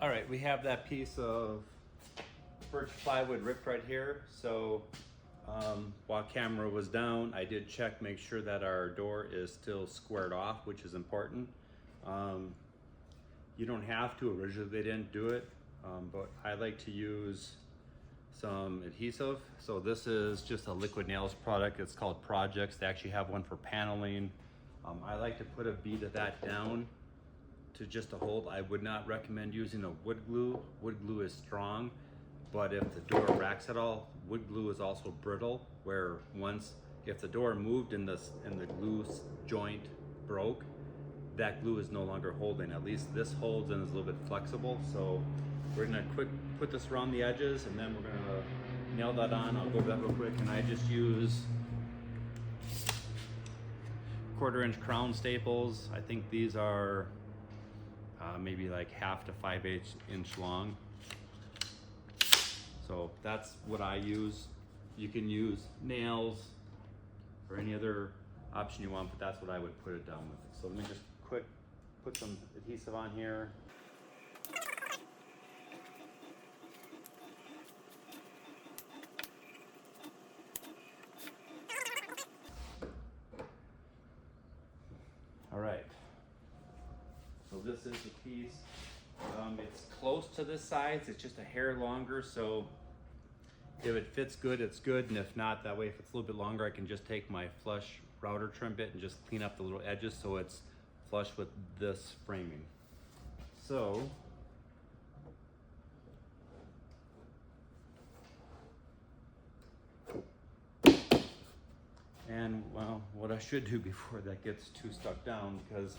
All right, we have that piece of birch plywood ripped right here. So while camera was down, I did check, make sure that our door is still squared off, which is important. You don't have to, originally they didn't do it, but I like to use some adhesive. So this is just a liquid nails product. It's called Projects. They actually have one for paneling. I like to put a bead of that down to just to hold. I would not recommend using a wood glue. Wood glue is strong, but if the door racks at all, wood glue is also brittle, where if the door moved and the glue joint broke, that glue is no longer holding. At least this holds and is a little bit flexible. So we're gonna put this around the edges, and then we're gonna nail that on. I'll go over that real quick, and I just use 1/4" crown staples. I think these are maybe like 1/2 to 5/8 inch long. So that's what I use. You can use nails or any other option you want, but that's what I would put it down with. So let me just put some adhesive on here. All right, so this is the piece. It's close to this size, it's just a hair longer, so if it fits good, it's good, and if not, that way if it's a little bit longer, I can just take my flush router trim bit and just clean up the little edges so it's flush with this framing. So and well, what I should do before that gets too stuck down, because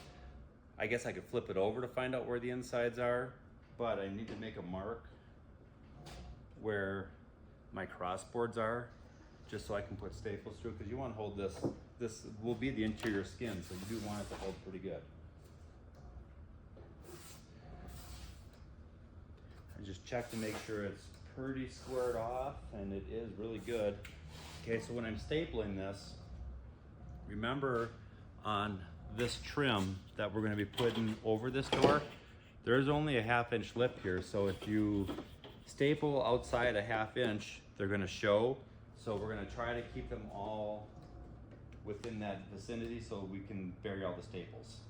I guess I could flip it over to find out where the insides are, but I need to make a mark where my cross boards are, just so I can put staples through, because you want to hold this. This will be the interior skin, so you do want it to hold pretty good. I just check to make sure it's pretty squared off, and it is really good. Okay, so when I'm stapling this, remember on this trim that we're going to be putting over this door, there's only a 1/2 inch lip here, so if you staple outside a 1/2 inch, they're going to show. So we're going to try to keep them all within that vicinity so we can bury all the staples.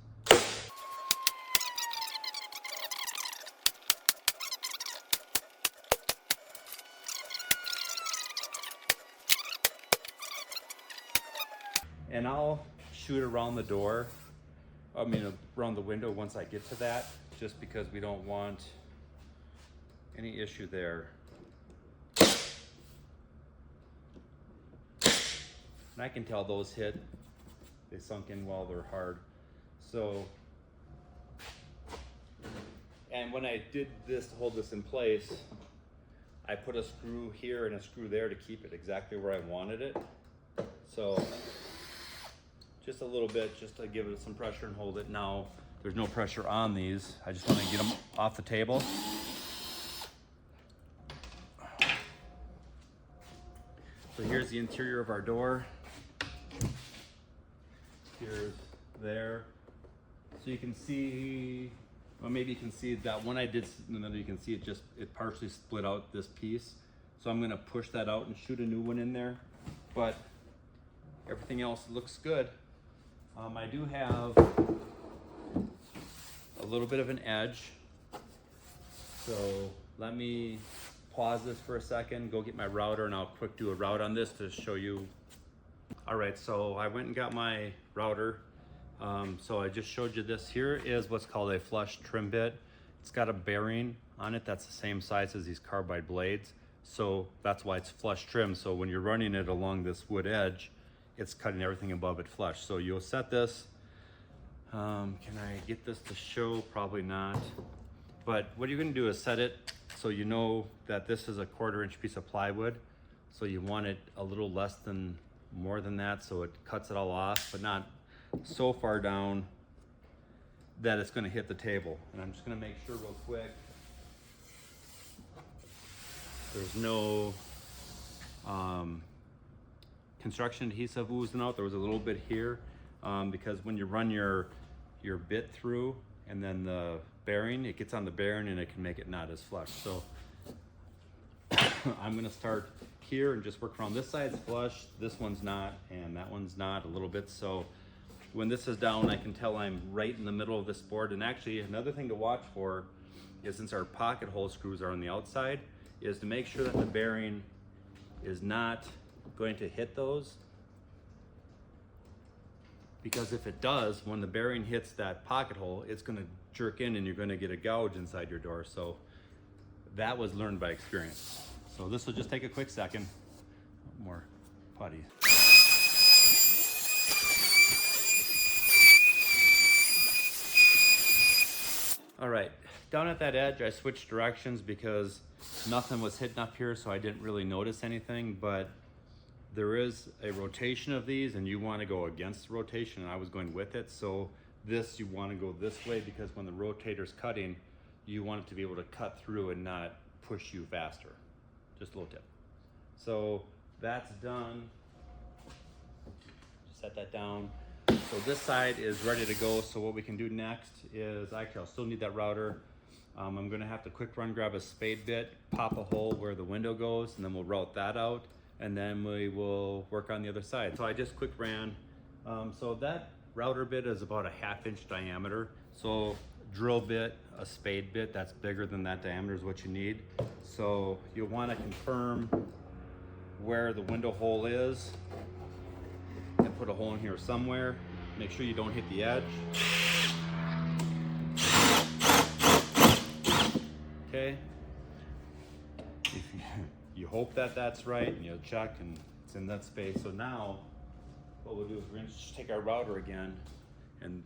And I'll shoot around the door, around the window once I get to that, just because we don't want any issue there. And I can tell those hit, they sunk in while they're hard. So, and when I did this to hold this in place, I put a screw here and a screw there to keep it exactly where I wanted it. So, just a little bit, just to give it some pressure and hold it. Now, there's no pressure on these. I just want to get them off the table. So here's the interior of our door. Here's there. So you can see, well, maybe you can see that when I did, and then you can see it partially split out this piece. So I'm gonna push that out and shoot a new one in there. But everything else looks good. I do have a little bit of an edge. So let me pause this for a second, go get my router, and I'll quick do a route on this to show you. All right, so I went and got my router. So I just showed you this. Here is what's called a flush trim bit. It's got a bearing on it that's the same size as these carbide blades. So that's why it's flush trim. So when you're running it along this wood edge, it's cutting everything above it flush. So you'll set this. Can I get this to show? Probably not. But what you're gonna do is set it so you know that this is a 1/4 inch piece of plywood. So you want it a little more than that, so it cuts it all off, but not so far down that it's gonna hit the table. And I'm just gonna make sure real quick there's no construction adhesive oozing out. There was a little bit here because when you run your bit through and then the bearing, it gets on the bearing and it can make it not as flush. So I'm gonna start here and just work around. This side's flush, this one's not, and that one's not a little bit. So when this is down, I can tell I'm right in the middle of this board. And actually, another thing to watch for is, since our pocket hole screws are on the outside, is to make sure that the bearing is not going to hit those. Because if it does, when the bearing hits that pocket hole, it's gonna jerk in and you're gonna get a gouge inside your door. So that was learned by experience. So this will just take a quick second. More putty. All right, down at that edge, I switched directions because nothing was hitting up here, so I didn't really notice anything, but there is a rotation of these and you want to go against the rotation, and I was going with it. So this, you want to go this way because when the rotator's cutting, you want it to be able to cut through and not push you faster. Just a little tip. So that's done. Set that down. So this side is ready to go. So what we can do next is, actually I'll still need that router. I'm gonna have to quick run grab a spade bit, pop a hole where the window goes, and then we'll route that out, and then we will work on the other side. So I just quick ran. So that router bit is about a 1/2 inch diameter. So drill bit, a spade bit that's bigger than that diameter is what you need. So you'll want to confirm where the window hole is and put a hole in here somewhere. Make sure you don't hit the edge. Okay. You hope that that's right, and you'll check and it's in that space. So now what we'll do is we're going to just take our router again, and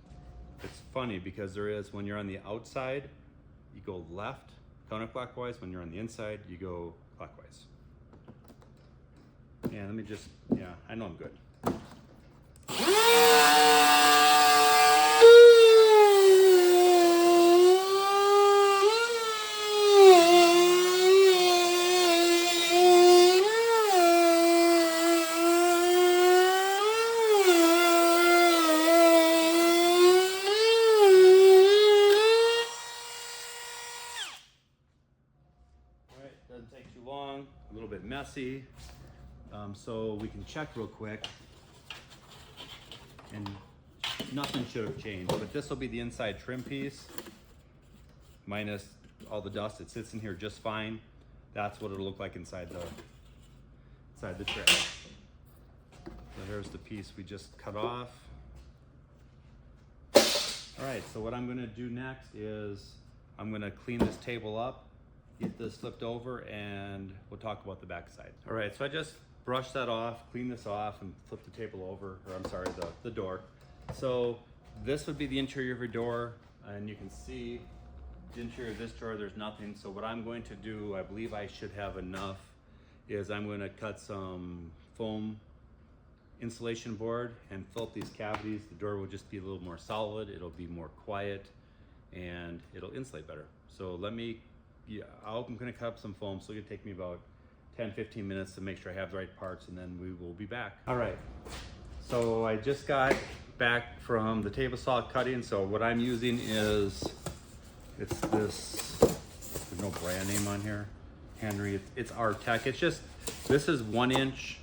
it's funny because there is, when you're on the outside, you go left counterclockwise. When you're on the inside, you go clockwise. Yeah, let me just, yeah, I know I'm good. Doesn't take too long, a little bit messy, so we can check real quick, and nothing should have changed, but this will be the inside trim piece minus all the dust. It sits in here just fine. That's what it'll look like inside the tray. So here's the piece we just cut off. All right, so what I'm gonna do next is I'm gonna clean this table up, get this flipped over, and we'll talk about the back side. All right, so I just brushed that off, cleaned this off, and flipped the table over, or I'm sorry, the door. So this would be the interior of your door, and you can see the interior of this door, there's nothing. So what I'm going to do, I believe I should have enough, is I'm going to cut some foam insulation board and fill up these cavities. The door will just be a little more solid, it'll be more quiet, and it'll insulate better. So let me, I'm gonna cut up some foam, so it'll take me about 10-15 minutes to make sure I have the right parts, and then we will be back. All right, so I just got back from the table saw cutting. So what I'm using is, it's this, there's no brand name on here, Henry, it's Artec. It's just, this is 1-inch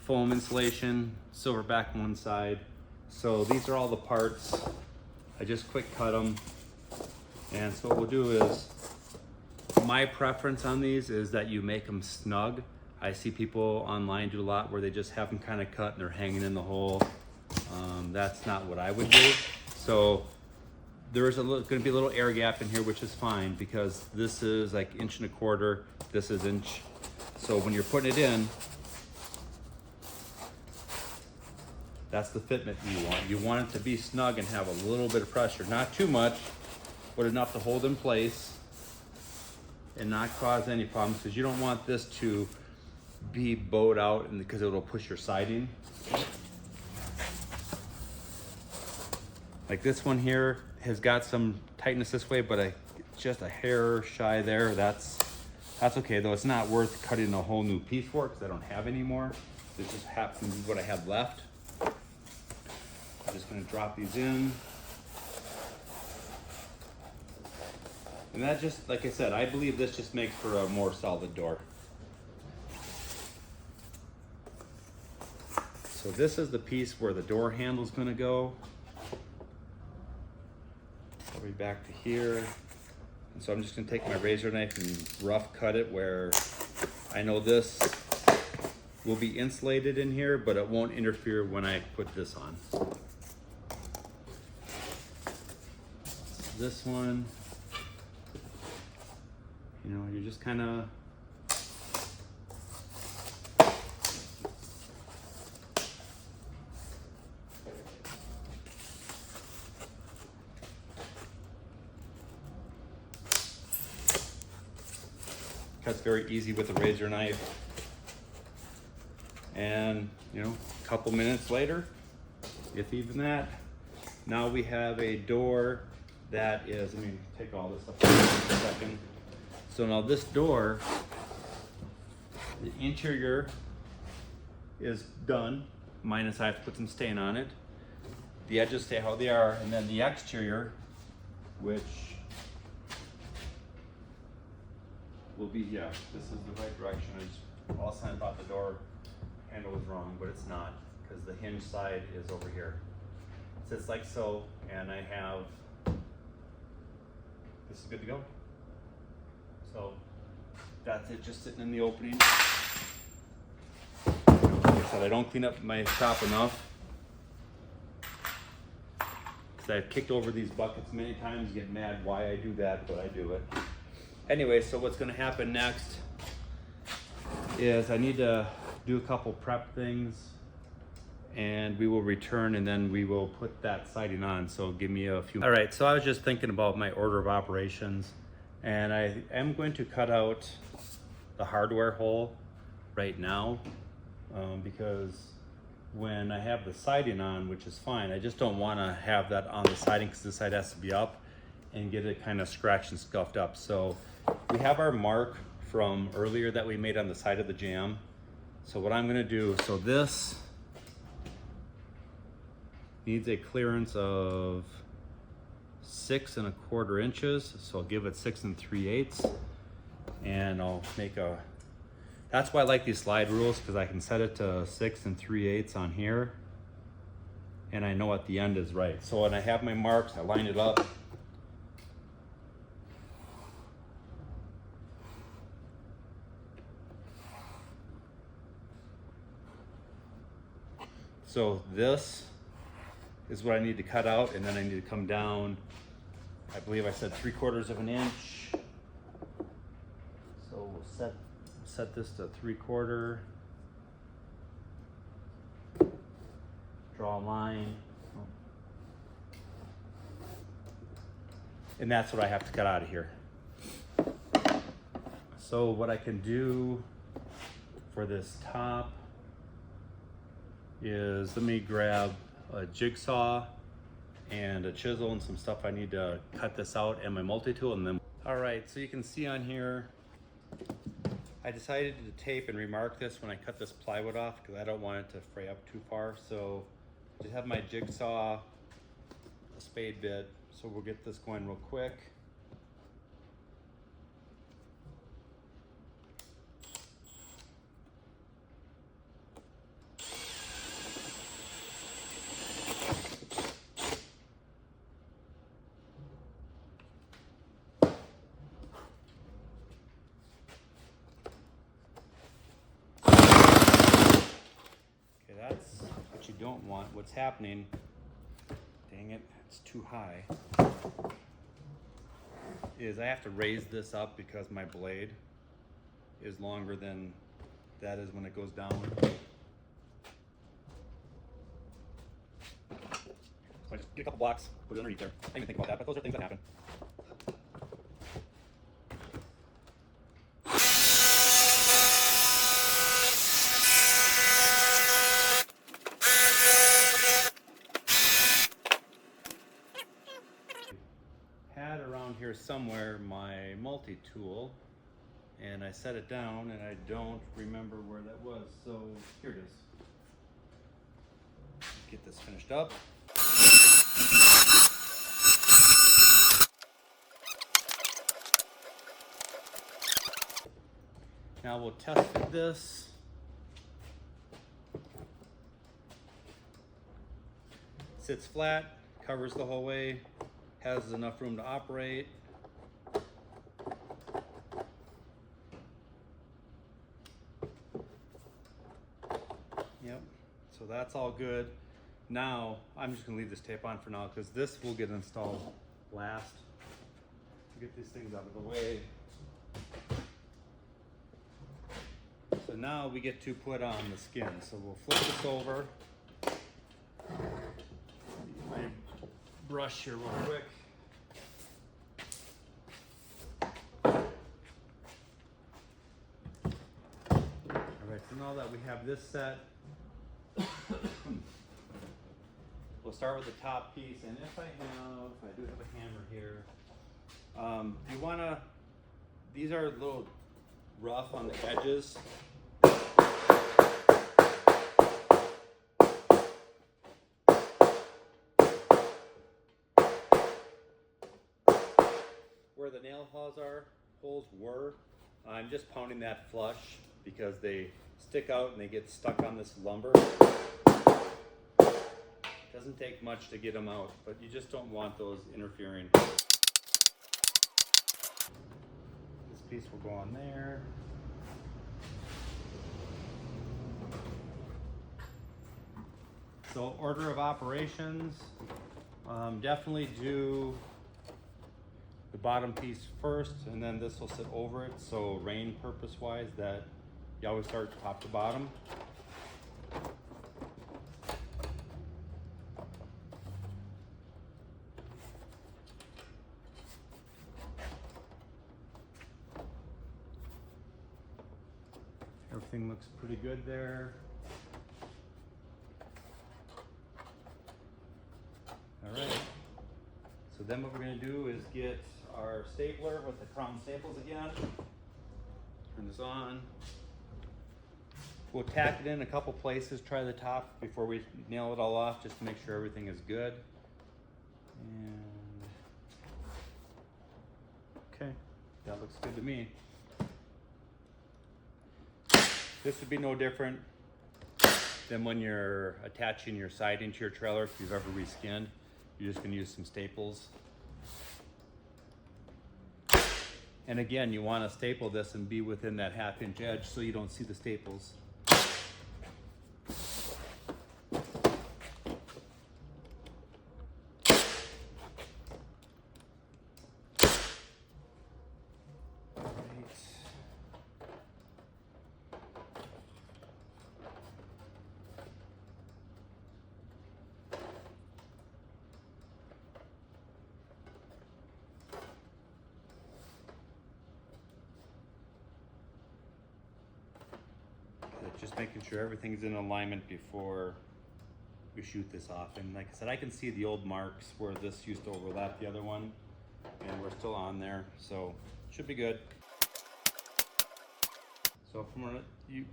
foam insulation, silverback on one side. So these are all the parts. I just quick cut them. And so what we'll do is, my preference on these is that you make them snug. I see people online do a lot where they just have them kind of cut and they're hanging in the hole. That's not what I would do. So there's going to be a little air gap in here, which is fine because this is like 1.25 inches, this is inch. So when you're putting it in, that's the fitment you want. You want it to be snug and have a little bit of pressure, not too much, but enough to hold in place and not cause any problems, because you don't want this to be bowed out, and because it'll push your siding. Like this one here has got some tightness this way, but just a hair shy there. That's okay though. It's not worth cutting a whole new piece for, because I don't have any more. This just happens to be what I have left. I'm just gonna drop these in. And that just, like I said, I believe this just makes for a more solid door. So this is the piece where the door handle is going to go. I'll be back to here. And so I'm just going to take my razor knife and rough cut it where I know this will be insulated in here, but it won't interfere when I put this on. This one, you know, you're just kind of cuts very easy with a razor knife. And, you know, a couple minutes later, if even that, now we have a door that is, let me take all this up for a second. So now this door, the interior is done, minus I have to put some stain on it. The edges stay how they are, and then the exterior, which will be, yeah, this is the right direction. All of a sudden I thought the door handle was wrong, but it's not, because the hinge side is over here. It sits like so, and I have, this is good to go. So that's it, just sitting in the opening. Like I said, I don't clean up my shop enough, because I've kicked over these buckets many times, get mad why I do that, but I do it. Anyway, so what's going to happen next is I need to do a couple prep things, and we will return, and then we will put that siding on. So give me a few. All right, so I was just thinking about my order of operations, and I am going to cut out the hardware hole right now, because when I have the siding on, which is fine, I just don't want to have that on the siding because the side has to be up and get it kind of scratched and scuffed up. So we have our mark from earlier that we made on the side of the jamb. So what I'm going to do, so this needs a clearance of 6 1/4 inches. So I'll give it 6 3/8, and I'll make a, that's why I like these slide rules, because I can set it to 6 3/8 on here, and I know at the end is right. So when I have my marks, I line it up. So this is what I need to cut out, and then I need to come down, I believe I said 3/4 inch. So we'll set this to 3/4. Draw a line. And that's what I have to cut out of here. So what I can do for this top is, let me grab a jigsaw and a chisel and some stuff I need to cut this out, and my multi-tool, and then. All right, so you can see on here, I decided to tape and remark this when I cut this plywood off, because I don't want it to fray up too far. So just have my jigsaw, a spade bit, so we'll get this going real quick. You don't want, what's happening, dang it, it's too high, is I have to raise this up because my blade is longer than that is when it goes down. So I just get a couple blocks, put it underneath there. I didn't even think about that, but those are things that happen. Here somewhere my multi-tool, and I set it down and I don't remember where that was, so here it is. Get this finished up. Now we'll test fit this. Sits flat, covers the whole way, has enough room to operate. Yep, so that's all good. Now, I'm just gonna leave this tape on for now because this will get installed last. Get these things out of the way. So now we get to put on the skin. So we'll flip this over. My brush here real quick. All right, so now that we have this set, we'll start with the top piece. And if I do have a hammer here, you wanna, these are a little rough on the edges. Where the nail holes were, I'm just pounding that flush because they stick out and they get stuck on this lumber. Doesn't take much to get them out, but you just don't want those interfering. This piece will go on there. So order of operations, definitely do the bottom piece first, and then this will sit over it. So rain purpose wise, that you always start top to bottom. Everything looks pretty good there. All right. So then what we're going to do is get our stapler with the crown staples again. Turn this on. We'll tack it in a couple places, try the top before we nail it all off, just to make sure everything is good. And okay, that looks good to me. This would be no different than when you're attaching your siding to your trailer. If you've ever reskinned, you're just gonna use some staples. And again, you wanna staple this and be within that 1/2 inch edge so you don't see the staples. Just making sure everything's in alignment before we shoot this off. And like I said, I can see the old marks where this used to overlap the other one, and we're still on there, so should be good. So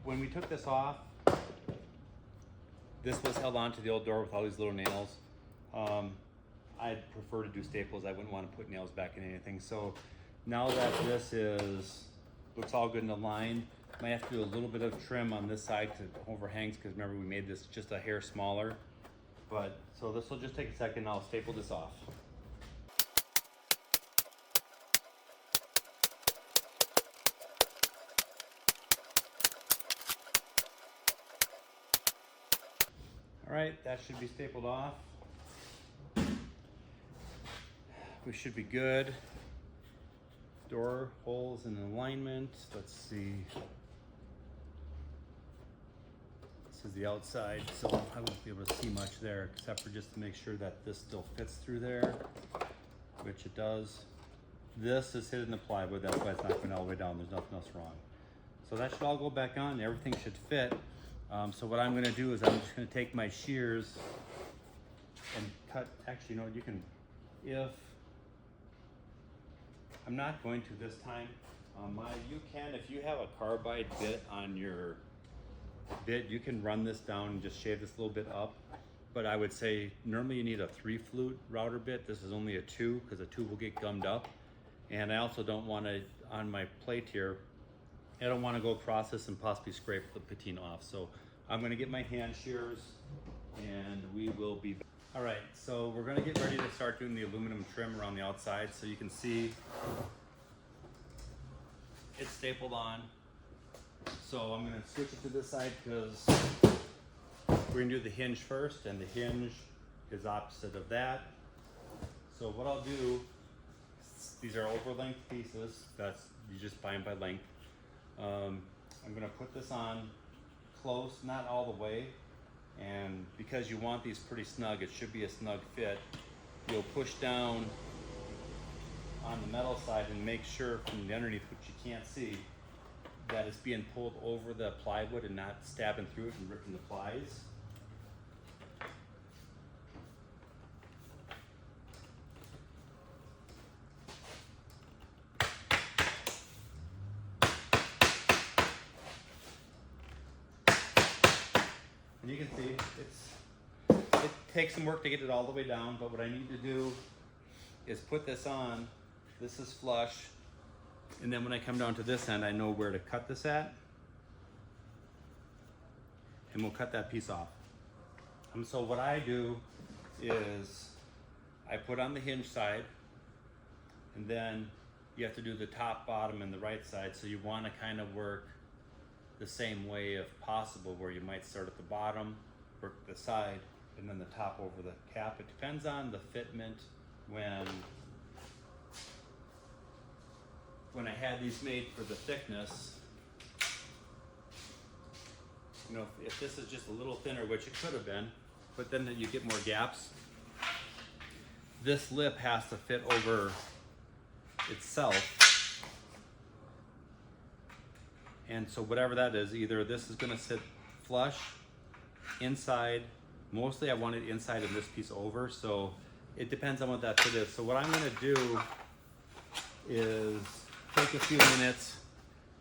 when we took this off, this was held onto the old door with all these little nails. I'd prefer to do staples. I wouldn't want to put nails back in anything. So now that this looks all good and aligned, might have to do a little bit of trim on this side to overhangs, because remember we made this just a hair smaller. But so this will just take a second. I'll staple this off. All right, that should be stapled off. We should be good. Door holes in alignment. Let's see. This is the outside, so I won't be able to see much there, except for just to make sure that this still fits through there, which it does. This is hidden in the plywood, that's why it's not going all the way down. There's nothing else wrong. So that should all go back on. Everything should fit. So what I'm going to do is I'm just going to take my shears and cut. Actually, no, you can, if I'm not going to this time, you can, if you have a carbide bit on your bit, you can run this down and just shave this a little bit up. But I would say normally you need a 3-flute router bit. This is only a 2, because a 2 will get gummed up. And I also don't want to, on my plate here, I don't want to go across this and possibly scrape the patina off. So I'm going to get my hand shears and we will be back. All right, so we're going to get ready to start doing the aluminum trim around the outside. So you can see it's stapled on. So I'm going to switch it to this side because we're going to do the hinge first, and the hinge is opposite of that. So what I'll do, these are over length pieces. That's, you just buy them by length. I'm gonna put this on close, not all the way, and because you want these pretty snug, it should be a snug fit. You'll push down on the metal side and make sure from the underneath, which you can't see, that it's being pulled over the plywood and not stabbing through it and ripping the plies. And you can see it takes some work to get it all the way down, but what I need to do is put this on. This is flush, and then when I come down to this end, I know where to cut this at, and we'll cut that piece off. So what I do is I put on the hinge side, and then you have to do the top, bottom, and the right side, so you want to kind of work the same way if possible, where you might start at the bottom, work the side, and then the top over the cap. It depends on the fitment. When I had these made for the thickness, you know, if this is just a little thinner, which it could have been, but then you get more gaps, this lip has to fit over itself. And so whatever that is, either this is gonna sit flush, inside, mostly I want it inside and this piece over, so it depends on what that fit is. So what I'm gonna do is take a few minutes,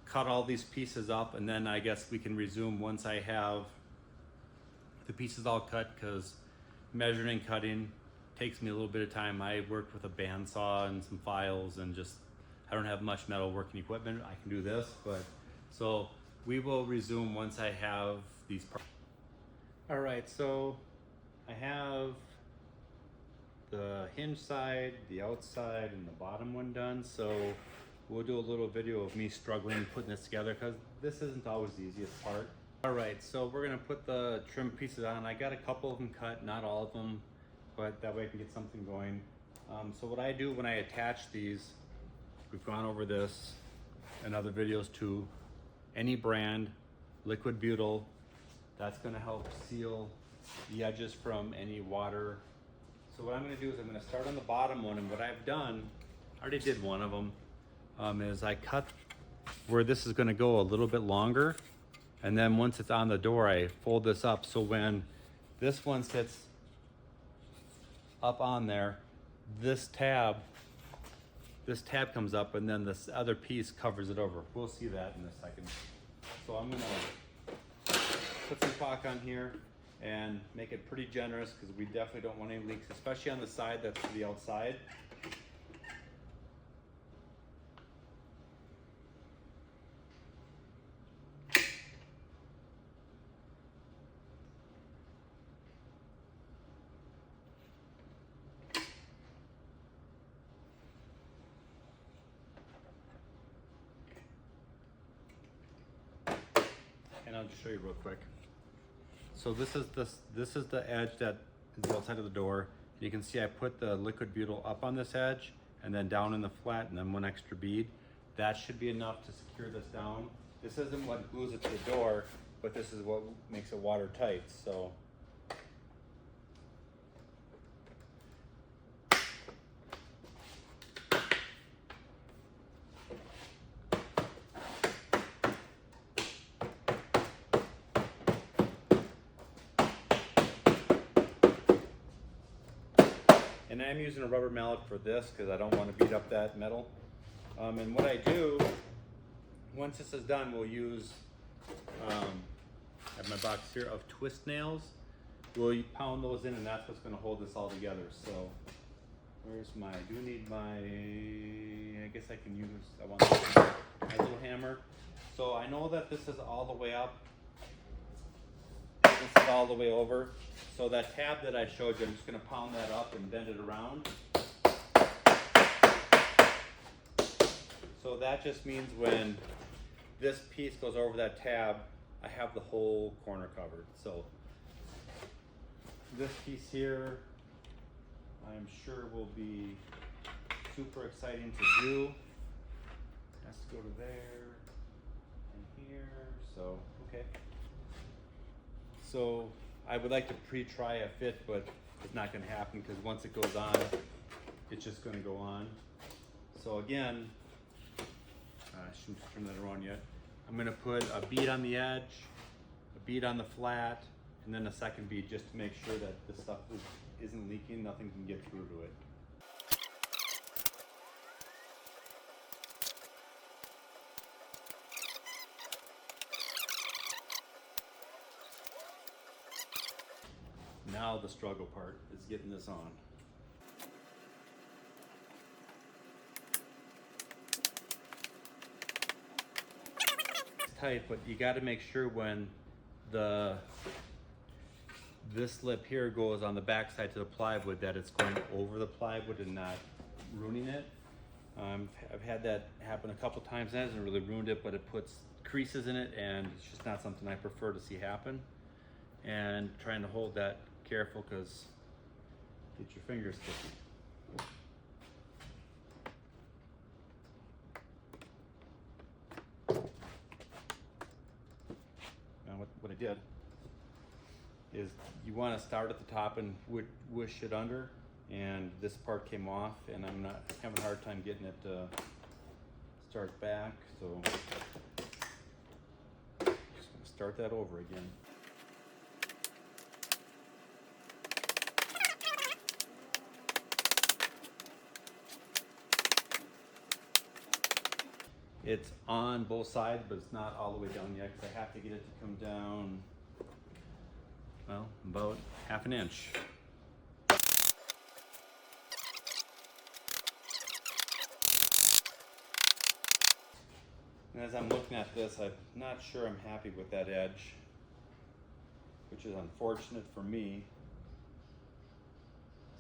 cut all these pieces up, and then I guess we can resume once I have the pieces all cut, because measuring and cutting takes me a little bit of time. I worked with a bandsaw and some files, and just, I don't have much metal working equipment. I can do this, but so we will resume once I have these parts. All right, so I have the hinge side, the outside, and the bottom one done. So we'll do a little video of me struggling putting this together, because this isn't always the easiest part. All right, so we're gonna put the trim pieces on. I got a couple of them cut, not all of them, but that way I can get something going. So what I do when I attach these, we've gone over this in other videos too, any brand, liquid butyl, that's gonna help seal the edges from any water. So what I'm gonna do is I'm gonna start on the bottom one, and what I've done, I already did one of them, is I cut where this is gonna go a little bit longer, and then once it's on the door, I fold this up, so when this one sits up on there, this tab comes up, and then this other piece covers it over. We'll see that in a second. So I'm gonna put some caulk on here and make it pretty generous, because we definitely don't want any leaks, especially on the side that's to the outside. And I'll just show you real quick. So this is the edge that is the outside of the door. You can see I put the liquid butyl up on this edge, and then down in the flat, and then one extra bead. That should be enough to secure this down. This isn't what glues it to the door, but this is what makes it watertight. So and I'm using a rubber mallet for this because I don't want to beat up that metal. And what I do, once this is done, we'll use, I have my box here of twist nails. We'll pound those in, and that's what's going to hold this all together. So where's my, I do need my, I guess I can use, I want my little hammer. So I know that this is all the way up. This is all the way over. So that tab that I showed you, I'm just going to pound that up and bend it around. So that just means when this piece goes over that tab, I have the whole corner covered. So this piece here, I'm sure will be super exciting to do. Has to go to there and here. So, okay. So I would like to pre-try a fit, but it's not going to happen because once it goes on, it's just going to go on. So again, I shouldn't turn that around yet. I'm going to put a bead on the edge, a bead on the flat, and then a second bead just to make sure that the stuff isn't leaking, nothing can get through to it. Now the struggle part is getting this on. It's tight, but you got to make sure when this lip here goes on the back side to the plywood that it's going over the plywood and not ruining it. I've had that happen a couple times. It hasn't really ruined it, but it puts creases in it, and it's just not something I prefer to see happen. And trying to hold that careful because get your fingers sticky. Now what I did is you want to start at the top and wish it under, and this part came off and I'm not having a hard time getting it to start back, so just going to start that over again. It's on both sides, but it's not all the way down yet because I have to get it to come down, well, about ½ an inch. And as I'm looking at this, I'm not sure I'm happy with that edge, which is unfortunate for me.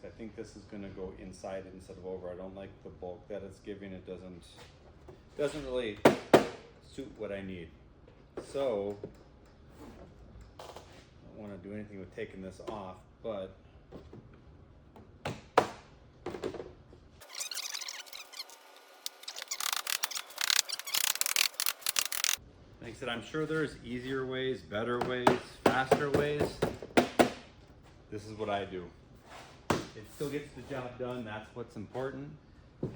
I think this is going to go inside instead of over. I don't like the bulk that it's giving. It doesn't really suit what I need. So I don't want to do anything with taking this off, but like I said, I'm sure there's easier ways, better ways, faster ways. This is what I do. It still gets the job done. That's what's important.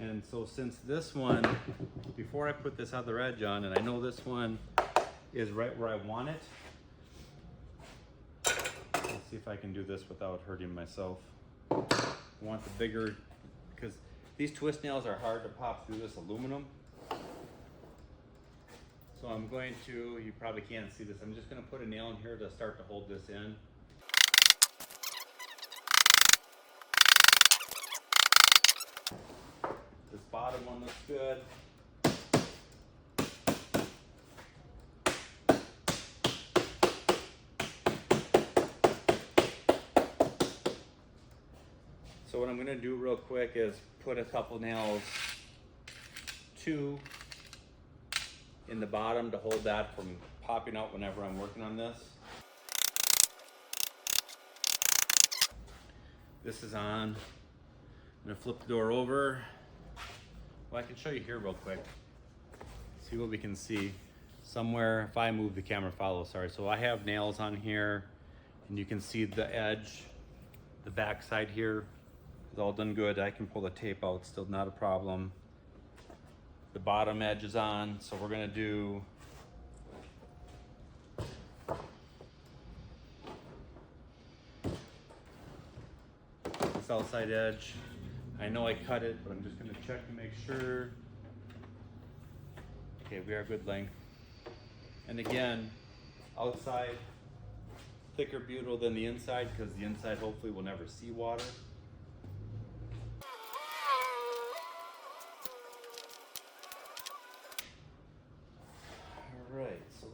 And so since this one, before I put this other edge on, and I know this one is right where I want it, let's see if I can do this without hurting myself. I want the bigger, because these twist nails are hard to pop through this aluminum. So I'm going to, you probably can't see this, I'm just going to put a nail in here to start to hold this in. This bottom one looks good. So what I'm going to do real quick is put a couple nails, 2 in the bottom to hold that from popping out whenever I'm working on this. This is on. I'm going to flip the door over. Well, I can show you here real quick. See what we can see. Somewhere, if I move the camera, follow, sorry. So I have nails on here, and you can see the edge, the back side here is all done good. I can pull the tape out, still not a problem. The bottom edge is on, so we're gonna do this outside edge. I know I cut it, but I'm just gonna check to make sure. Okay, we are good length. And again, outside, thicker butyl than the inside, because the inside hopefully will never see water.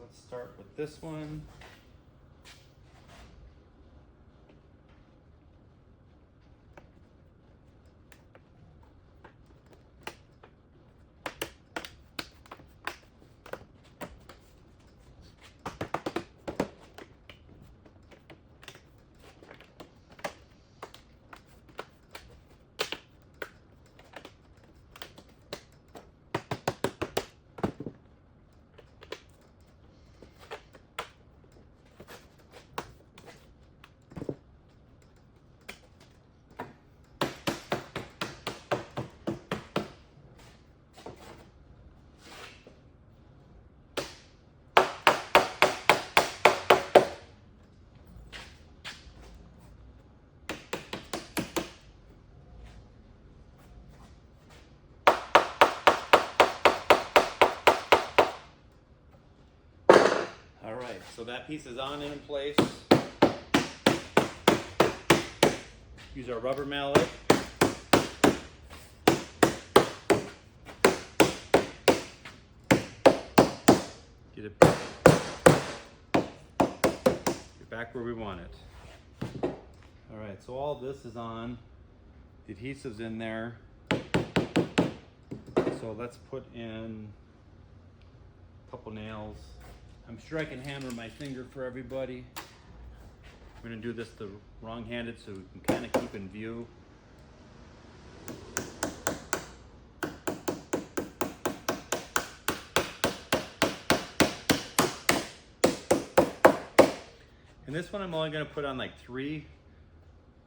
let's start with this one. All right, so that piece is on and in place. Use our rubber mallet. Get it back where we want it. All right, so all this is on. The adhesive's in there. So let's put in a couple nails. I'm sure I can hammer my finger for everybody. I'm gonna do this the wrong-handed so we can kind of keep in view. And this one I'm only gonna put on like 3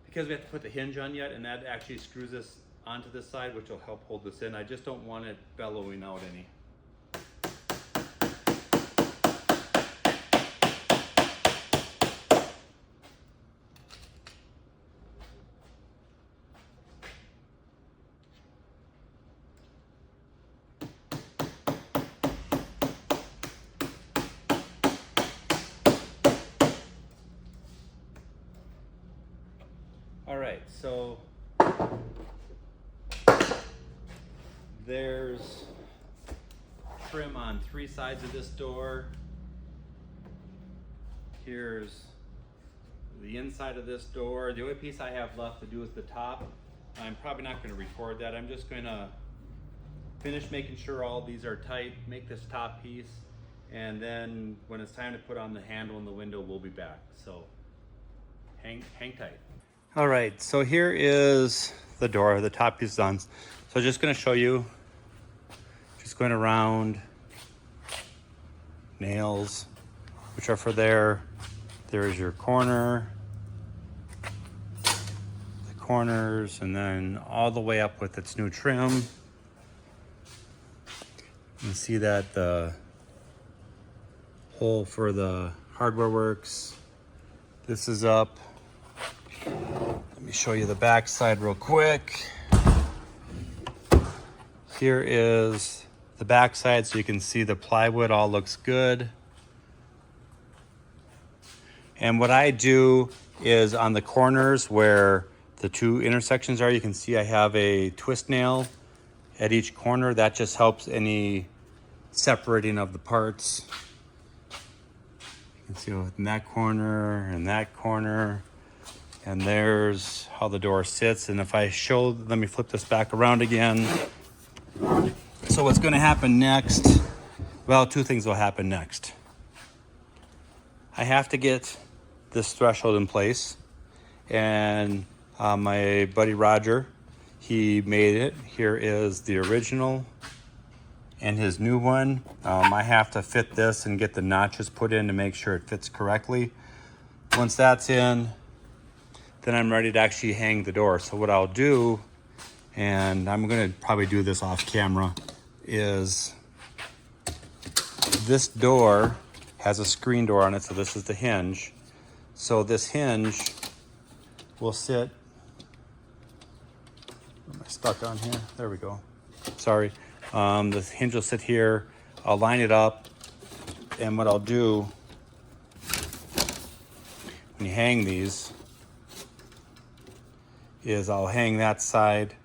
because we have to put the hinge on yet, and that actually screws this onto this side, which will help hold this in. I just don't want it bellowing out any. All right, so there's trim on 3 sides of this door. Here's the inside of this door. The only piece I have left to do is the top. I'm probably not going to record that. I'm just going to finish making sure all these are tight, make this top piece, and then when it's time to put on the handle and the window, we'll be back. So hang tight. All right, so here is the door, the top piece is on. So I'm just gonna show you, just going around, nails, which are for there. There's your corner, the corners, and then all the way up with its new trim. You can see that the hole for the hardware works. This is up. Let me show you the back side real quick. Here is the back side, so you can see the plywood all looks good. And what I do is on the corners where the 2 intersections are, you can see I have a twist nail at each corner. That just helps any separating of the parts. You can see in that corner and that corner. And there's how the door sits. And if I show, let me flip this back around again. So what's gonna happen next? Well, 2 things will happen next. I have to get this threshold in place. And my buddy Roger, he made it. Here is the original and his new one. I have to fit this and get the notches put in to make sure it fits correctly. Once that's in, then I'm ready to actually hang the door. So what I'll do, and I'm gonna probably do this off camera, is this door has a screen door on it, so this is the hinge. So this hinge will sit, am I stuck on here? There we go, sorry. The hinge will sit here, I'll line it up, and what I'll do, when you hang these, is I'll hang that side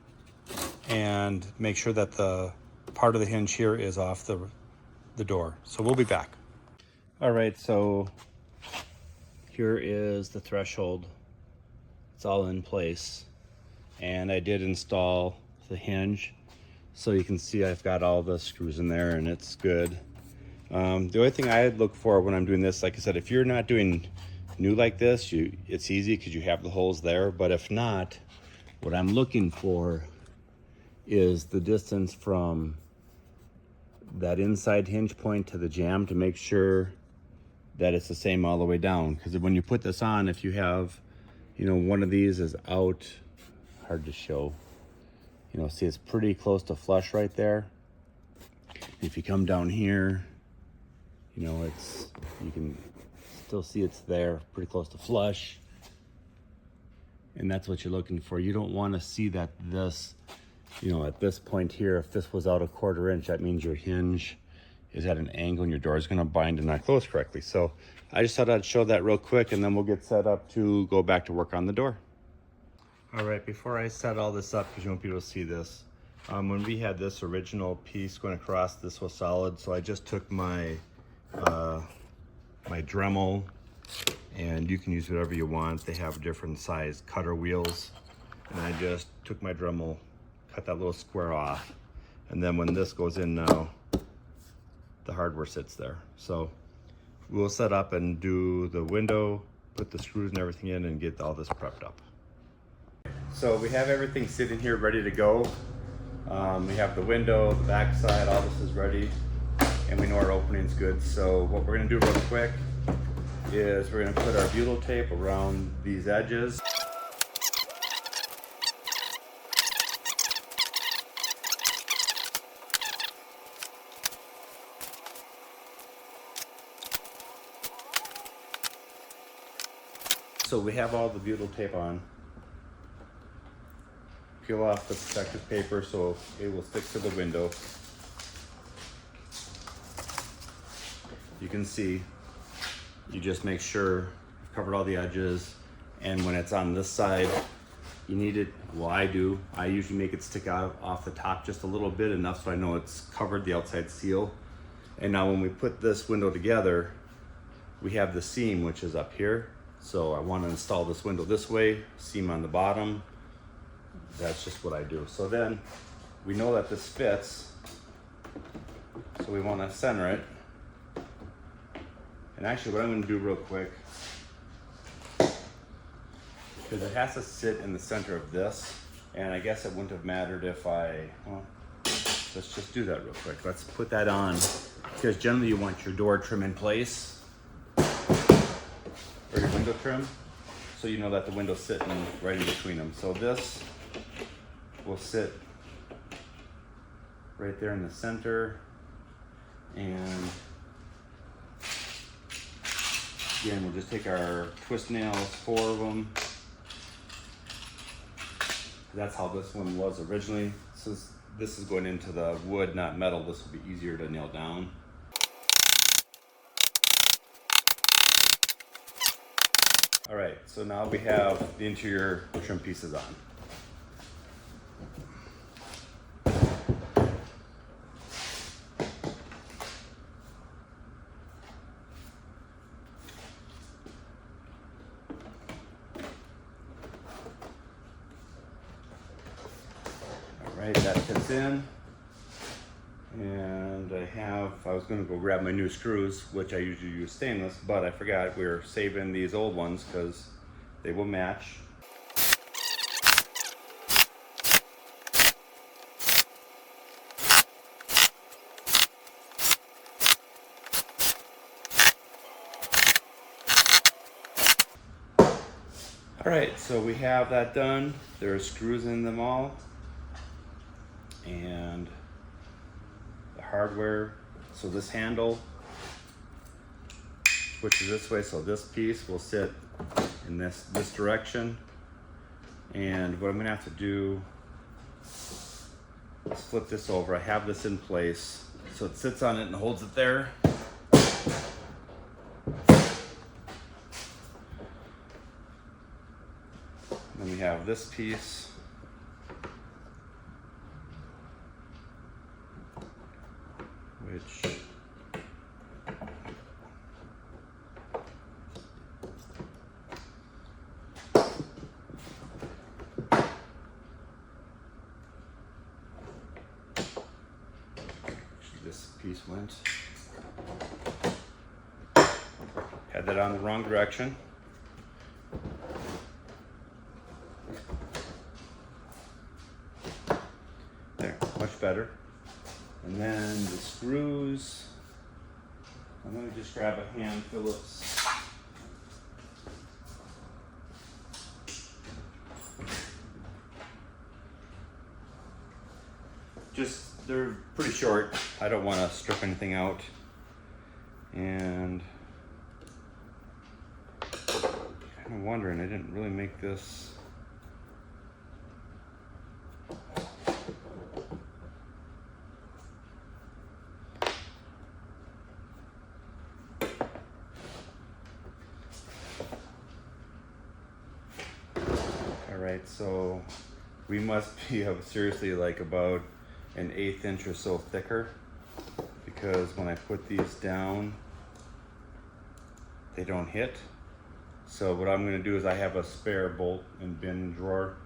and make sure that the part of the hinge here is off the door. So we'll be back. All right, so here is the threshold. It's all in place. And I did install the hinge. So you can see I've got all the screws in there and it's good. The only thing I look for when I'm doing this, like I said, if you're not doing new like this, it's easy because you have the holes there. But if not, what I'm looking for is the distance from that inside hinge point to the jamb to make sure that it's the same all the way down. Because when you put this on, if you have, you know, one of these is out, hard to show, you know, see it's pretty close to flush right there. If you come down here, you know, you can still see it's there, pretty close to flush. And that's what you're looking for. You don't want to see that this, you know, at this point here, if this was out a 1/4 inch, that means your hinge is at an angle and your door is going to bind and not close correctly. So I just thought I'd show that real quick and then we'll get set up to go back to work on the door. All right, before I set all this up, because you won't be able to see this, when we had this original piece going across, this was solid. So I just took my my Dremel, and you can use whatever you want. They have different size cutter wheels. And I just took my Dremel, cut that little square off. And then when this goes in now, the hardware sits there. So we'll set up and do the window, put the screws and everything in and get all this prepped up. So we have everything sitting here ready to go. We have the window, the back side, all this is ready. And we know our opening's good. So what we're gonna do real quick is we're gonna put our butyl tape around these edges. So we have all the butyl tape on. Peel off the protective paper so it will stick to the window. You can see, you just make sure you've covered all the edges, and when it's on this side, you need it, well I do, I usually make it stick out off the top just a little bit, enough so I know it's covered the outside seal. And now when we put this window together, we have the seam which is up here. So I want to install this window this way, seam on the bottom. That's just what I do. So then we know that this fits, so we want to center it. And actually what I'm going to do real quick, because it has to sit in the center of this, and I guess it wouldn't have mattered if well, let's just do that real quick. Let's put that on, because generally you want your door trim in place, or your window trim, so you know that the window's sitting right in between them. So this will sit right there in the center, and again, we'll just take our twist nails, 4 of them. That's how this one was originally. Since this is going into the wood, not metal, this will be easier to nail down. All right, so now we have the interior trim pieces on. Right, that fits in, and I was going to go grab my new screws, which I usually use stainless, but I forgot we're saving these old ones because they will match. All right, so we have that done. There are screws in them all. And the hardware, so this handle switches this way, so this piece will sit in this direction. And what I'm gonna have to do is flip this over. I have this in place, so it sits on it and holds it there. Then we have this piece. Which piece went. Had that on the wrong direction. There, much better. And then the screws, I'm going to just grab a hand Phillips. They're pretty short. I don't want to strip anything out. And kind of wondering, I didn't really make this. All right, so we must be seriously like about an 1/8 inch or so thicker, because when I put these down, they don't hit. So what I'm going to do is I have a spare bolt and bin drawer.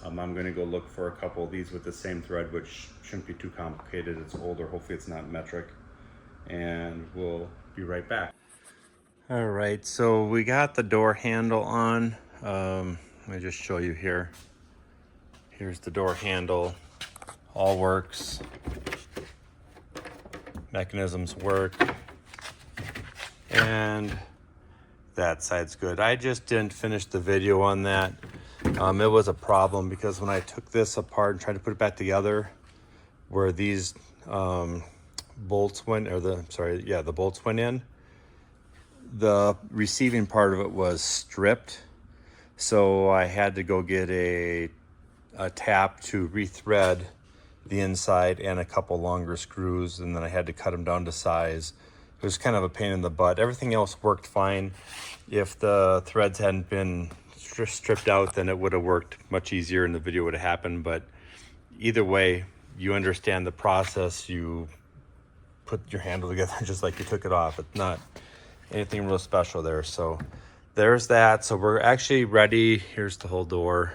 I'm going to go look for a couple of these with the same thread, which shouldn't be too complicated. It's older, hopefully it's not metric, and we'll be right back. All right, so we got the door handle on. Let me just show you here. Here's the door handle. All works. Mechanisms work. And that side's good. I just didn't finish the video on that. It was a problem because when I took this apart and tried to put it back together, where these bolts went, or the bolts went in, the receiving part of it was stripped. So I had to go get a tap to rethread the inside and a couple longer screws, and then I had to cut them down to size. It was kind of a pain in the butt. Everything else worked fine. If the threads hadn't been stripped out, then it would have worked much easier and the video would have happened. But either way, you understand the process. You put your handle together just like you took it off. It's not anything real special there. So there's that. So we're actually ready. Here's the whole door.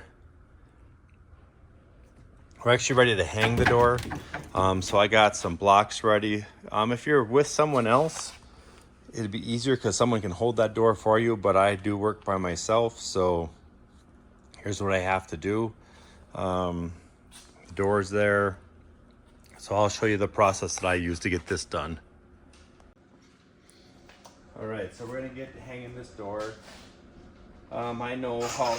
We're actually ready to hang the door. So I got some blocks ready. If you're with someone else, it'd be easier because someone can hold that door for you, but I do work by myself. So here's what I have to do. The door's there. So I'll show you the process that I use to get this done. All right, so we're gonna get hanging this door. I know how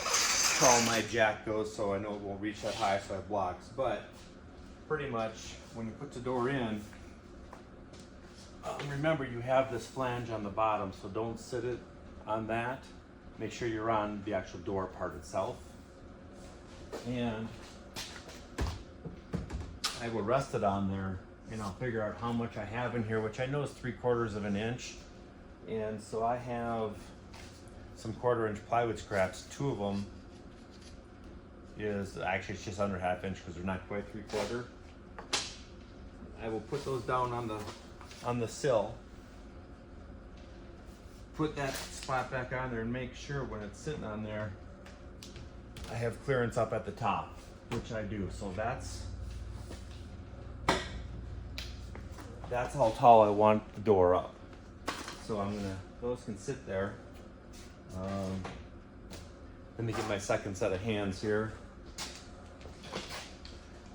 tall my jack goes, so I know it won't reach that high, so I have blocks. But pretty much when you put the door in, remember you have this flange on the bottom, so don't sit it on that. Make sure you're on the actual door part itself. And I will rest it on there, and I'll figure out how much I have in here, which I know is 3/4 of an inch. And so I have some 1/4 inch plywood scraps. 2 of them is actually, it's just under 1/2 inch because they're not quite 3/4. I will put those down on the sill. Put that spot back on there and make sure when it's sitting on there, I have clearance up at the top, which I do. So that's how tall I want the door up. So those can sit there. Let me get my second set of hands here,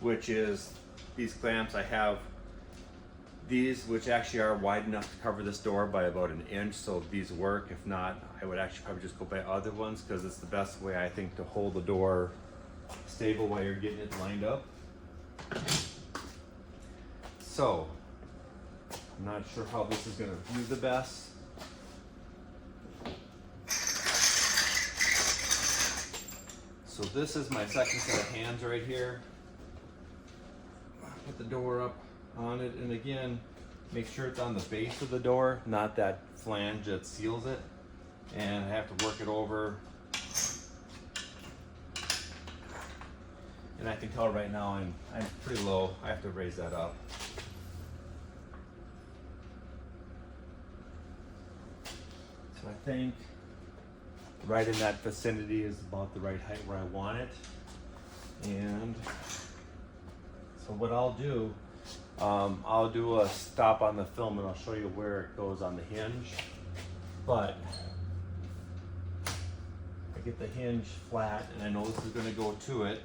which is these clamps. I have these, which actually are wide enough to cover this door by about 1 inch, so these work. If not, I would actually probably just go buy other ones because it's the best way, I think, to hold the door stable while you're getting it lined up. So I'm not sure how this is going to view the best. So this is my second set of hands right here. Put the door up on it, and again, make sure it's on the base of the door, not that flange that seals it. And I have to work it over. And I can tell right now I'm pretty low. I have to raise that up. So I think right in that vicinity is about the right height where I want it. And so what I'll do, I'll do a stop on the film and I'll show you where it goes on the hinge. But I get the hinge flat and I know this is going to go to it.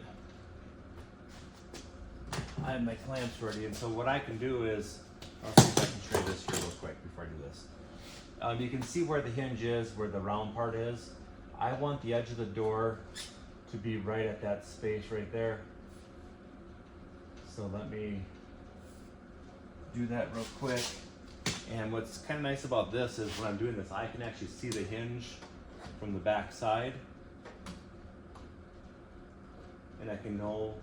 I have my clamps ready, and so what I can do is, I'll see if I can show you this here real quick before I do this. You can see where the hinge is, where the round part is. I want the edge of the door to be right at that space right there. So let me do that real quick. And what's kind of nice about this is when I'm doing this, I can actually see the hinge from the back side. And I can know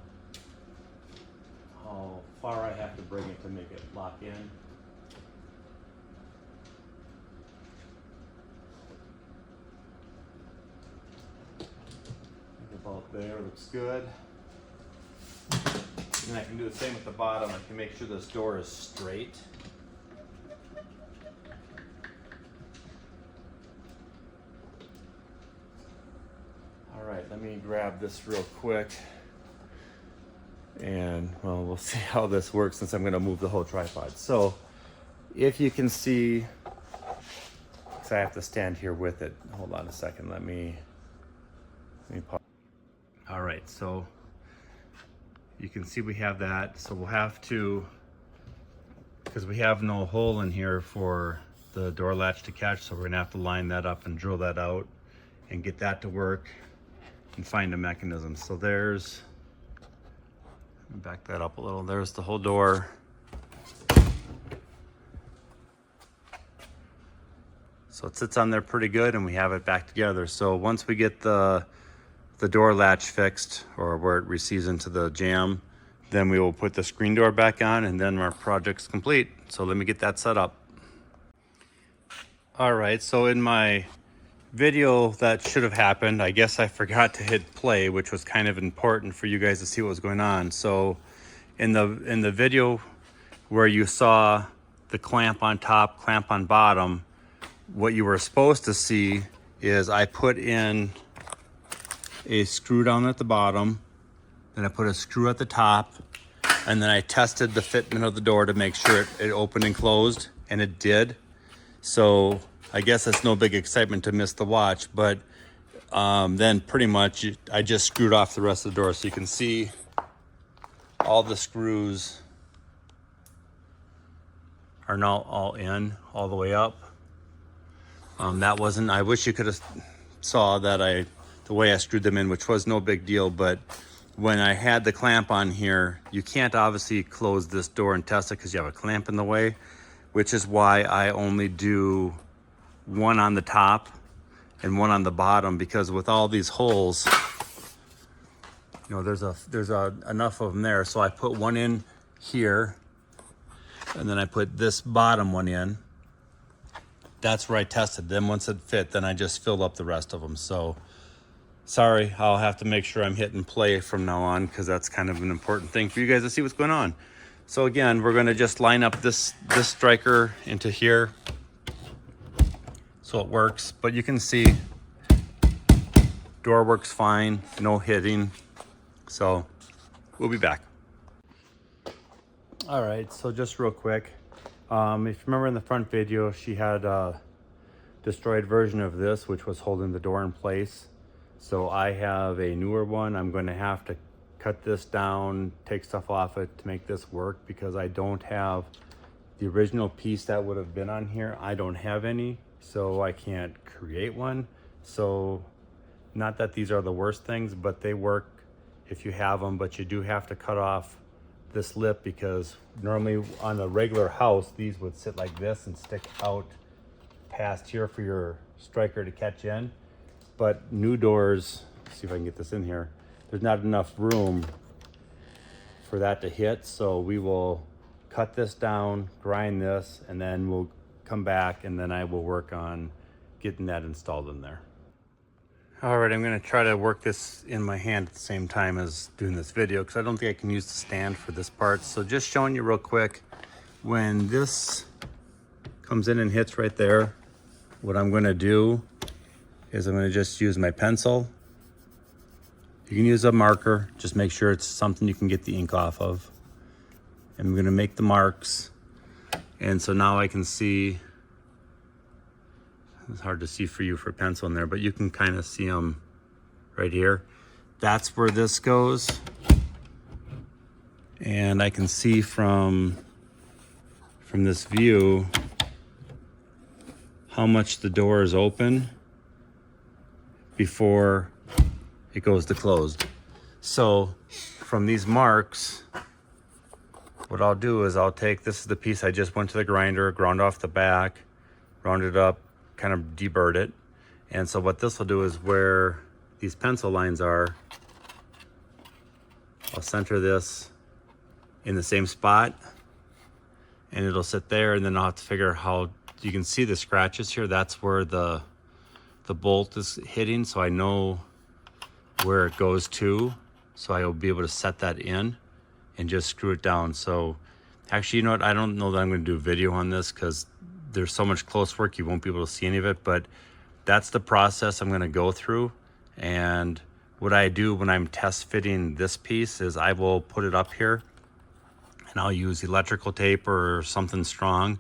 how far I have to bring it to make it lock in. About there, looks good. And I can do the same with the bottom. I can make sure this door is straight. All right, let me grab this real quick. And well, we'll see how this works since I'm gonna move the whole tripod. So if you can see, because I have to stand here with it. Hold on a second, let me pause. All right, so you can see we have that. So we'll have to, because we have no hole in here for the door latch to catch, so we're gonna have to line that up and drill that out and get that to work and find a mechanism. So there's, back that up a little, there's the whole door. So it sits on there pretty good and we have it back together. So once we get the door latch fixed, or where it receives into the jamb, then we will put the screen door back on and then our project's complete. So let me get that set up. All right, so in my video that should have happened, I guess I forgot to hit play, which was kind of important for you guys to see what was going on. So in the video where you saw the clamp on top, clamp on bottom, what you were supposed to see is I put in a screw down at the bottom, then I put a screw at the top, and then I tested the fitment of the door to make sure it opened and closed, and it did. So I guess it's no big excitement to miss the watch, but then pretty much I just screwed off the rest of the door. So you can see all the screws are now all in, all the way up. That wasn't, I wish you could have saw that the way I screwed them in, which was no big deal, but when I had the clamp on here, you can't obviously close this door and test it because you have a clamp in the way, which is why I only do one on the top and one on the bottom, because with all these holes, you know, there's enough of them there. So I put one in here and then I put this bottom one in. That's where I tested. Then once it fit, then I just filled up the rest of them. So sorry, I'll have to make sure I'm hitting play from now on, because that's kind of an important thing for you guys to see what's going on. So again, we're gonna just line up this striker into here so it works. But you can see door works fine, no hitting. So we'll be back. All right, so just real quick. If you remember in the front video, she had a destroyed version of this, which was holding the door in place. So I have a newer one. I'm going to have to cut this down, take stuff off it to make this work, because I don't have the original piece that would have been on here. I don't have any, so I can't create one. So not that these are the worst things, but they work if you have them, but you do have to cut off this lip, because normally on a regular house, these would sit like this and stick out past here for your striker to catch in. But new doors, let's see if I can get this in here, there's not enough room for that to hit. So we will cut this down, grind this, and then we'll come back and then I will work on getting that installed in there. All right, I'm gonna try to work this in my hand at the same time as doing this video, because I don't think I can use the stand for this part. So just showing you real quick, when this comes in and hits right there, what I'm gonna do is I'm gonna just use my pencil. You can use a marker, just make sure it's something you can get the ink off of. I'm gonna make the marks. And so now I can see, it's hard to see for you for pencil in there, but you can kind of see them right here. That's where this goes. And I can see from this view how much the door is open before it goes to closed. So from these marks, what I'll do is I'll take, this is the piece I just went to the grinder, ground off the back, round it up, kind of deburred it. And so what this will do is where these pencil lines are, I'll center this in the same spot and it'll sit there, and then I'll have to figure how, you can see the scratches here, that's where the bolt is hitting, so I know where it goes to, so I will be able to set that in and just screw it down. So actually, you know what, I don't know that I'm going to do a video on this because there's so much close work you won't be able to see any of it, but that's the process I'm going to go through. And what I do when I'm test fitting this piece is I will put it up here and I'll use electrical tape or something strong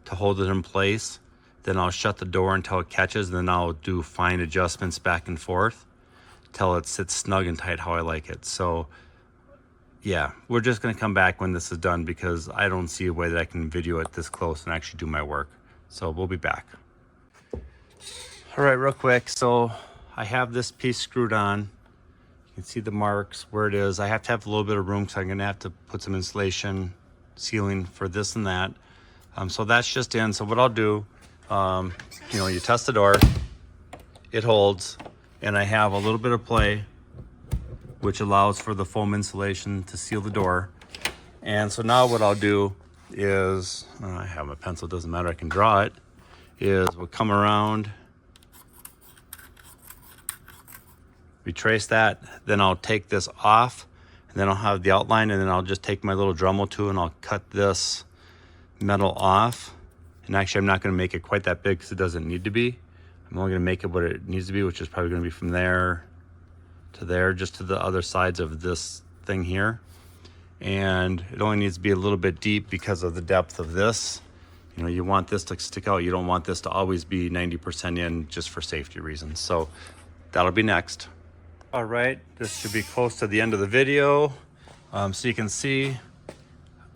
to hold it in place. Then I'll shut the door until it catches, and then I'll do fine adjustments back and forth till it sits snug and tight how I like it. So yeah, we're just gonna come back when this is done because I don't see a way that I can video it this close and actually do my work. So we'll be back. All right, real quick. So I have this piece screwed on. You can see the marks where it is. I have to have a little bit of room because I'm gonna have to put some insulation sealing for this and that. So that's just in. So what I'll do, you know, you test the door, it holds, and I have a little bit of play, which allows for the foam insulation to seal the door. And so now what I'll do is, I have my pencil, doesn't matter, I can draw it, is we'll come around, retrace that, then I'll take this off, and then I'll have the outline, and then I'll just take my little Dremel tool and I'll cut this metal off. And actually I'm not going to make it quite that big because it doesn't need to be. I'm only going to make it what it needs to be, which is probably going to be from there to there, just to the other sides of this thing here. And it only needs to be a little bit deep because of the depth of this. You know, you want this to stick out. You don't want this to always be 90% in, just for safety reasons. So that'll be next. All right, this should be close to the end of the video. So you can see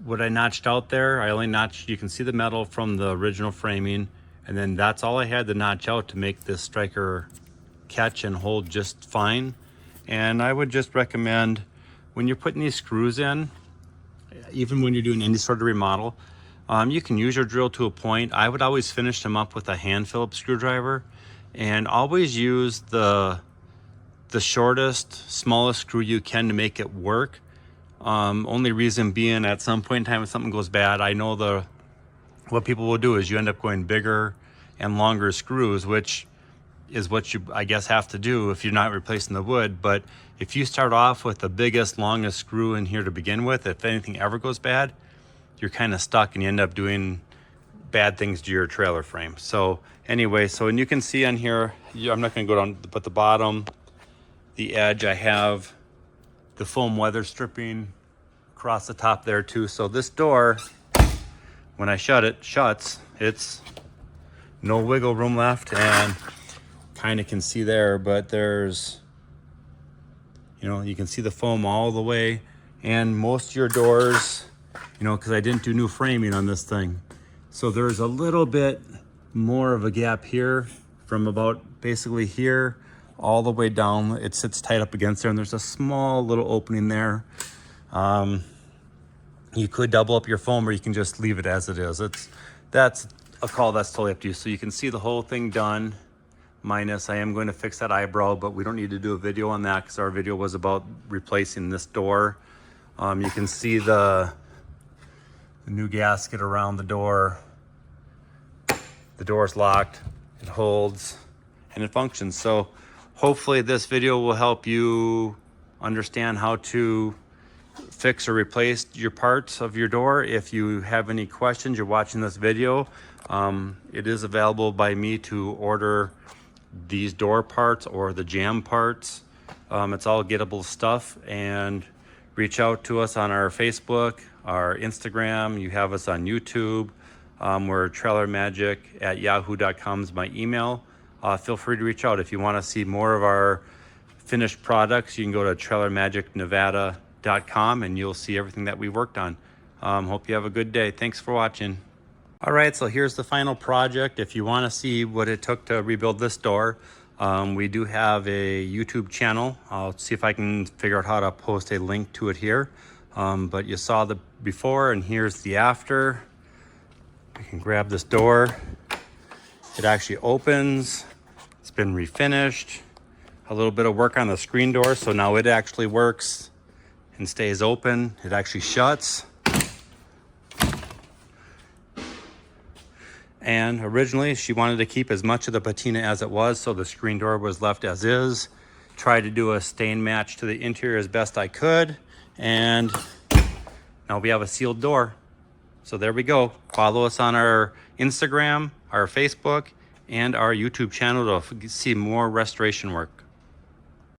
what I notched out there. I only notched, you can see the metal from the original framing, and then that's all I had to notch out to make this striker catch and hold just fine. And I would just recommend, when you're putting these screws in, even when you're doing any sort of remodel, you can use your drill to a point. I would always finish them up with a hand Phillips screwdriver, and always use the shortest, smallest screw you can to make it work. Only reason being, at some point in time, if something goes bad, I know what people will do is you end up going bigger and longer screws, which is what you, I guess, have to do if you're not replacing the wood. But if you start off with the biggest, longest screw in here to begin with, if anything ever goes bad, you're kind of stuck and you end up doing bad things to your trailer frame. So anyway, and you can see on here, I'm not going to go down, but the bottom, the edge, I have the foam weather stripping across the top there too. So this door, when I shut it, shuts, it's no wiggle room left, and kind of can see there, but there's, you know, you can see the foam all the way. And most of your doors, you know, because I didn't do new framing on this thing, so there's a little bit more of a gap here from about basically here all the way down. It sits tight up against there, and there's a small little opening there. You could double up your foam, or you can just leave it as it is. That's a call, that's totally up to you. So you can see the whole thing done, minus I am going to fix that eyebrow, but we don't need to do a video on that because our video was about replacing this door. You can see the new gasket around the door. The door's locked, it holds, and it functions. So hopefully this video will help you understand how to fix or replace your parts of your door. If you have any questions, you're watching this video, it is available by me to order these door parts or the jam parts. It's all gettable stuff, and reach out to us on our Facebook, our Instagram. You have us on YouTube. We're trailermagic@yahoo.com is my email. Feel free to reach out if you want to see more of our finished products. You can go to trailermagicnevada.com and you'll see everything that we worked on. Hope you have a good day. Thanks for watching. All right, so here's the final project. If you want to see what it took to rebuild this door, we do have a YouTube channel. I'll see if I can figure out how to post a link to it here. But you saw the before and here's the after. You can grab this door. It actually opens. It's been refinished. A little bit of work on the screen door, so now it actually works and stays open. It actually shuts. And originally she wanted to keep as much of the patina as it was, so the screen door was left as is. Tried to do a stain match to the interior as best I could, and now we have a sealed door. So there we go. Follow us on our Instagram, our Facebook, and our YouTube channel to see more restoration work.